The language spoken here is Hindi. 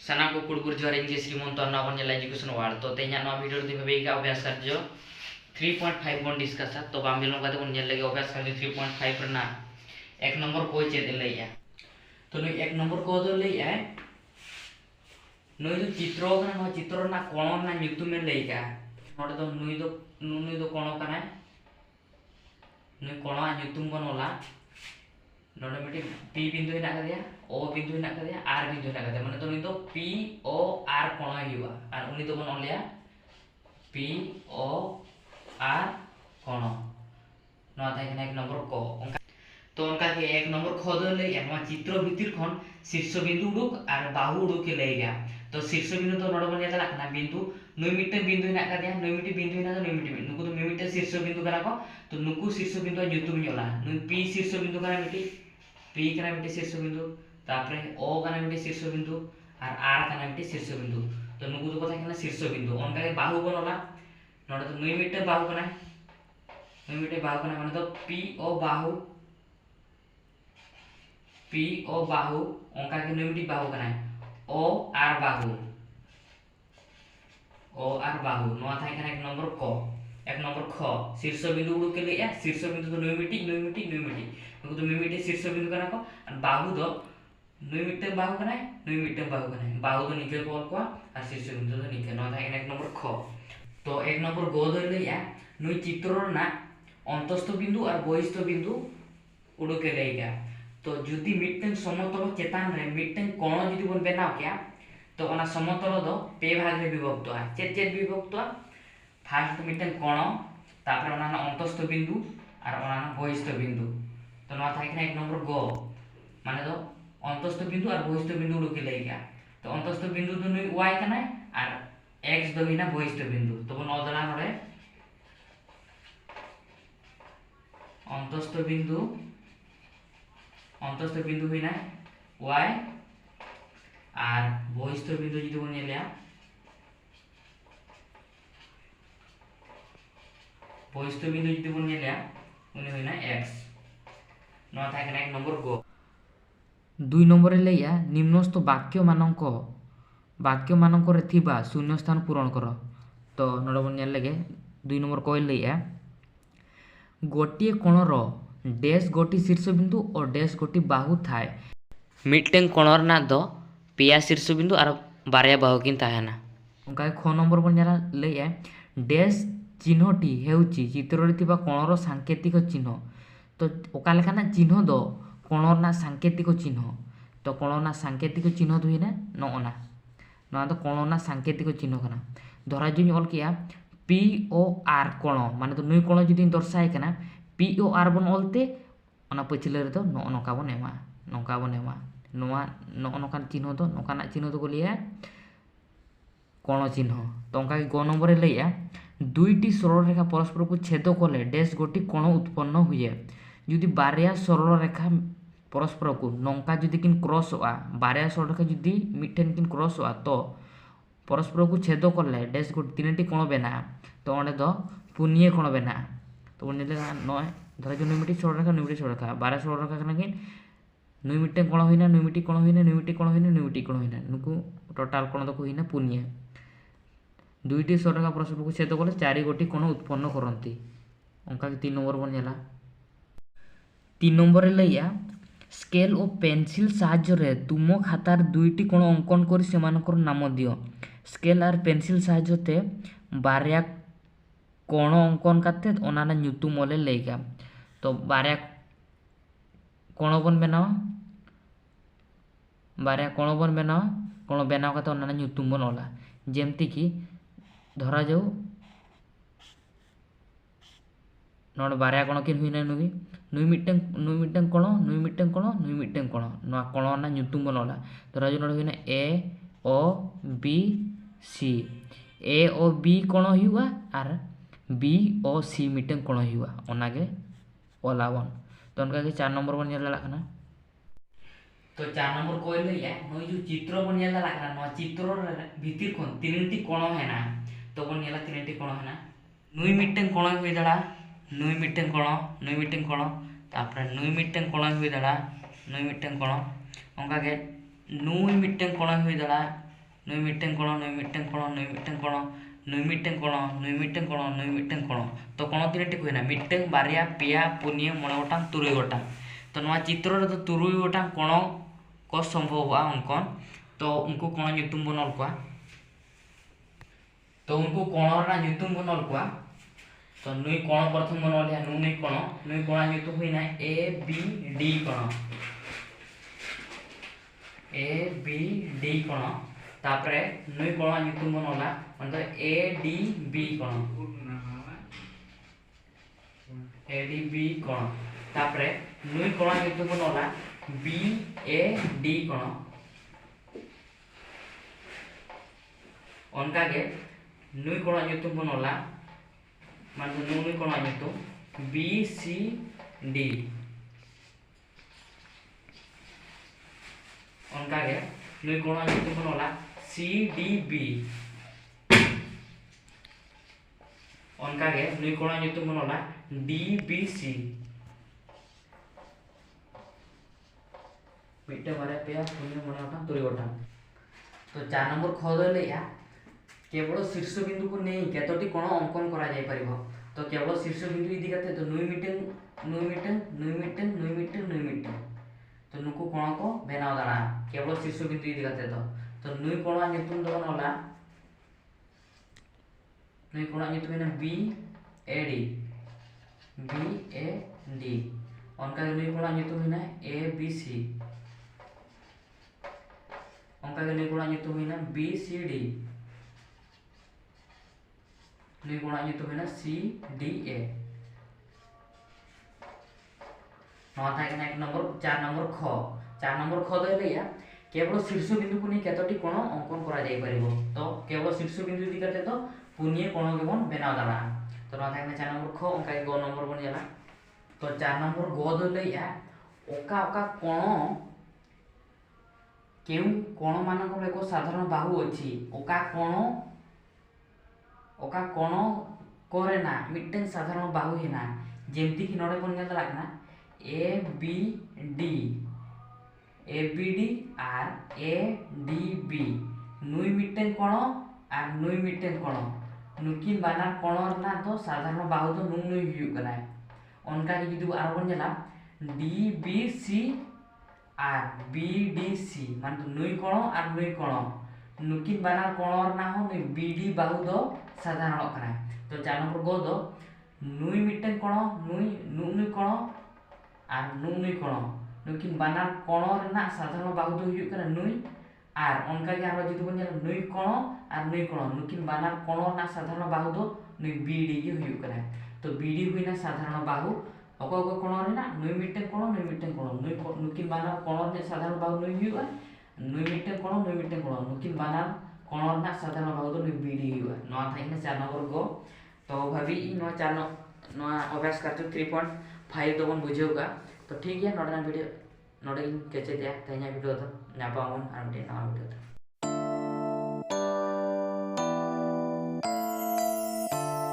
साना को कुड़बुर जोहार इंग श्रीमंत नावन एजुकेशन वार्ड तो तेना वीडियो दी भाई अभ्यास कार्य 3.5 बन डिस्कस तो बाम बिलों का बन लगे अभ्यास कार्य 3.5 रना एक नंबर को चेद लैया तो नुई एक नंबर को दो लैया नुई दो चित्रो कना चित्रो ना कोण ना nyutum में लैया नोडे दो नुई दो कोण कना नुई कोण nyutum बनोला नोडे मिटी पी बिंदु हिना कदिया ओ बिंदु हिना कदिया आर बिंदु हिना कदिया माने तो नुई दो पी ओ आर कोण हिवा आर उनी दो बन ओलिया पी ओ आर कोण नो थाय कना एक नंबर को तो उनका के एक नंबर ख दो ले या चित्र भितिर खन शीर्ष बिंदु उडुक और बाहु उडुक के ले गया तो शीर्ष बिंदु तो नोड बन जाला कना बिंदु नुई मिटे बिंदु हिना कदिया नुई मिटे बिंदु हिना तो नुई मिटे नुकु तो नुई मिटे शीर्ष बिंदु करा को तो नुकु शीर्ष बिंदु nyutum ñola नुई पी शीर्ष बिंदु कना मिटी पी कना मिटी शीर्ष बिंदु तापरे ओ कना मिटी शीर्ष बिंदु और आर कना मिटी शीर्ष बिंदु तो नुकु तो कथा कना शीर्ष बिंदु उनका के बाहु बनला नोड तो नुई मिटे बाहु कना माने तो पी ओ बाहु उनका के नुई मिटी बाहु कना ओ आर बाहु नो थाय कना एक नंबर ख शीर्ष बिंदु उडुक के लिया शीर्ष बिंदु तो नुई मिटी नुकु तो नुई मिटी शीर्ष बिंदु कना को और बाहु दो नुई मिटे बाहु कना बाहु तो निके को और शीर्ष बिंदु तो निके नो थाय कना एक नंबर ख तो एक नंबर गो दो लिया नुई चित्र ना अंतस्थ बिंदु और बहिस्थ बिंदु उडुक के लेगा तो जुदी मिटन समतल चेतान रे मिटन कोण जुदी बन बनाव क्या तो ओना समतल दो पे भाग रे विभक्त है चेत विभक्त फास्ट मिटन कोण तापर ओना अंतस्थ बिंदु और ओना बहिस्थ बिंदु तो नो थाय एक नंबर गो माने दो अंतस्थ बिंदु और बहिस्थ बिंदु उडुक के लेगा तो अंतस्थ बिंदु तो नुई y कना और x दो हिना बहिस्थ बिंदु तो बन ओदला नडे अंतस्थ बिंदु हुई ना y और बहिस्थ बिंदु जो बन लिया बहिस्थ बिंदु जो बन लिया उन्हें हुई ना x नो था एक नंबर गो दुई नंबर लिया निम्नस्थ वाक्य मानक रे थिबा शून्य स्थान पूरण कर तो नड बन लगे दुई नंबर कोई लिया गोटे कोणर डैश गोटी शीर्ष बिंदु और डैश गोटी बाहु थाए मिटटें कोणर ना दो पेया शीर्ष बिंदु और बारया बाहु किन ताहेना उनका ख नंबर बन जाला लेया डैश चिन्हटी हेउची चित्र रे थिबा कोणर सांकेतिक चिन्ह तो ओका लेखा ना चिन्ह दो कोणर ना सांकेतिक चिन्ह तो कोण ना सांकेतिक चिन्ह दुई ना ना तो कोण ना सांकेतिक चिन्ह कना धरा जो ऑल किया पी ओ आर कोण माने तो नुई कोण जुदी दर्शाय कना पी ओ आर बन ऑलते ओना पछिले रे तो नोका बन एमा नोआ नोका चिन्ह तो नोका ना चिन्ह तो को लिया कोण चिन्ह तो उनका गो नंबर रे लिया दुईटी सरल रेखा परस्पर को छेद कले डैश गोटी कोण उत्पन्न हुए जुदी बारया सरल रेखा परस्पर को नौका जुदी किन क्रॉस होआ बारया सरल रेखा जुदी मिठेन किन क्रॉस होआ तो परस्पर को छेद कले डैश गोटी तीनटी कोण बेना तो ओंडे दो पुनिये कोण बेना तो उन्हें लगा नय धरा जो नुई मिटी सरल रेखा बारया सरल रेखा कना किन नुई मिटे कोण होइना नुई मिटी कोण होइना नुकु टोटल कोण दको होइना पुनिये दुईटी सरल रेखा परस्पर को छेद कले चारि गोटी कोण उत्पन्न करंती उनका 3 नंबर बन जाला 3 नंबर लैया स्केल और पेंसिल साहाय्य रे तुम खातार दुईटी कोण अंकन करी सेमानकर नाम दियो स्केल और पेंसिल साहाय्य ते बारया कोण अंकन काते ओना ना nyutum ओले लेगा तो बारया कोण बन बनाओ कोण बनाओ काते ओना ना nyutum बन ओला जेमती कि धरा जाऊ नोड बारया कोण किन हुइना नुई मिटन कोण नो कोण ना nyutum बन ओला धरा जाऊ नोड हुइना ए ओ बी सी ए ओ बी कोण हुआ और बी ओ सी मिटन कोण हुआ ओनागे ओलावन तो उनका के 4 नंबर बन जाला कना तो 4 नंबर कोई लिया नोई जो चित्र बन जाला कना नो चित्र भीतर कोन तीनटी कोण है ना तो बन जाला तीनटी कोण है ना नुई मिटन कोण हुई दड़ा नुई मिटन कोण तापर नुई मिटन कोण हुई दड़ा नुई मिटन कोण उनका के नुई मिटन कोण हुई दड़ा नुई मिट्टें कोण नुई मिट्टें कोण नुई मिट्टें कोण नुई मिट्टें कोण नुई मिट्टें कोण नुई मिट्टें कोण तो कोण तीन टी हुईना मिट्टें बारिया पेया पुनिया मोड़े गोटां तुरुई गोटां तो नवा चित्र रे तो तुरुई गोटां कोण को संभव अंकन तो उनको कोण nyutum बनल कोआ तो उनको कोण रा nyutum बनल कोआ तो नुई कोण प्रथम बनल है नुई कोण nyutum हुईना ए बी डी कोण ए बी डी कोण तापरे नुई कोण nyutum बनला मतलब ए डी बी कोण ए डी बी कोण तापरे नुई कोण nyutum बनला बी ए डी कोण उनका के नुई कोण nyutum बनला मतलब नुई कोण nyutum बी सी डी उनका के नुई कोण nyutum बनला सी डी बी उनका के नुई कोण nyutum बनला डी बी सी मिट्टे बारे पे पुण्य मनाटा तुरी गोटा तो 4 नंबर खोद लेया केवल शीर्ष बिंदु को नहीं केतोटी कोण अंकन करा जाय परिबो तो केवल शीर्ष बिंदु इदी करते तो नुई मिट्टें तो नुको कोण को बनाव दाना केवल शीर्ष बिंदु इदी करते तो नुई कोण nyutum दो नला नुई कोण nyutum है बी ए डी उनका नुई कोण nyutum है ए बी सी उनका नुई कोण nyutum है बी सी डी नुई कोण nyutum है सी डी ए नवा था एक नंबर 4 नंबर ख दे लिया केवल शीर्ष बिंदु को नहीं केतोटी कोण अंकन करा जाय परिबो तो केवल शीर्ष बिंदु दी करते तो पुनिये कोण के बन बनाव दाना तो नवा था 4 नंबर ख उनका 2 नंबर बन जाला तो 4 नंबर ग दे लिया ओका ओका कोण केउ कोण मानक एक साधारण बाहु अछि ओका कोण करे ना मिट्टें साधारण बाहु है ना जेमती कि नडे बन गेल लागना ए बी डी आर ए डी बी नुई मिट्टें कोण आर नुई मिट्टें कोण नुकिन बानार कोण ना तो साधारण बाहु तो नुई हुई कना उनका कि जुदी आर बन जाला डी बी सी आर बी डी सी मान तो नुई कोण आर नुई कोण नुकिन बानार कोण ना हो नुई बी डी बाहु दो साधारण कना तो 4 नंबर गो दो नुई मिट्टें कोण नुई कोण आर नुई कोण नुकिन बानार कोण ना साधारण बाहु दो हुई कना नुई आर उनका के आरो जुदी बन जाला नुई कोण आर नुई कोण नुकिन बानार कोण ना साधारण बाहु दो नुई बी डी की हुई कना तो बी डी हुई ना साधारण बाहु ओको ओको कोण रे ना नुई मिट्टें कोण नुई नुकिन बानार कोण ने साधारण बाहु नुई हुई नुई मिट्टें कोण नुकिन बानार कोण ना साधारण बाहु दो नुई बी डी हुई नवा थाइना 4 नंबर गो तो भाभी नवा 4 नवा अभ्यास करते 3.5 तो बन बुझेगा तो ठीक है नोडना वीडियो नोडे केचे दिया तैना वीडियो तो नापावन आर नवा वीडियो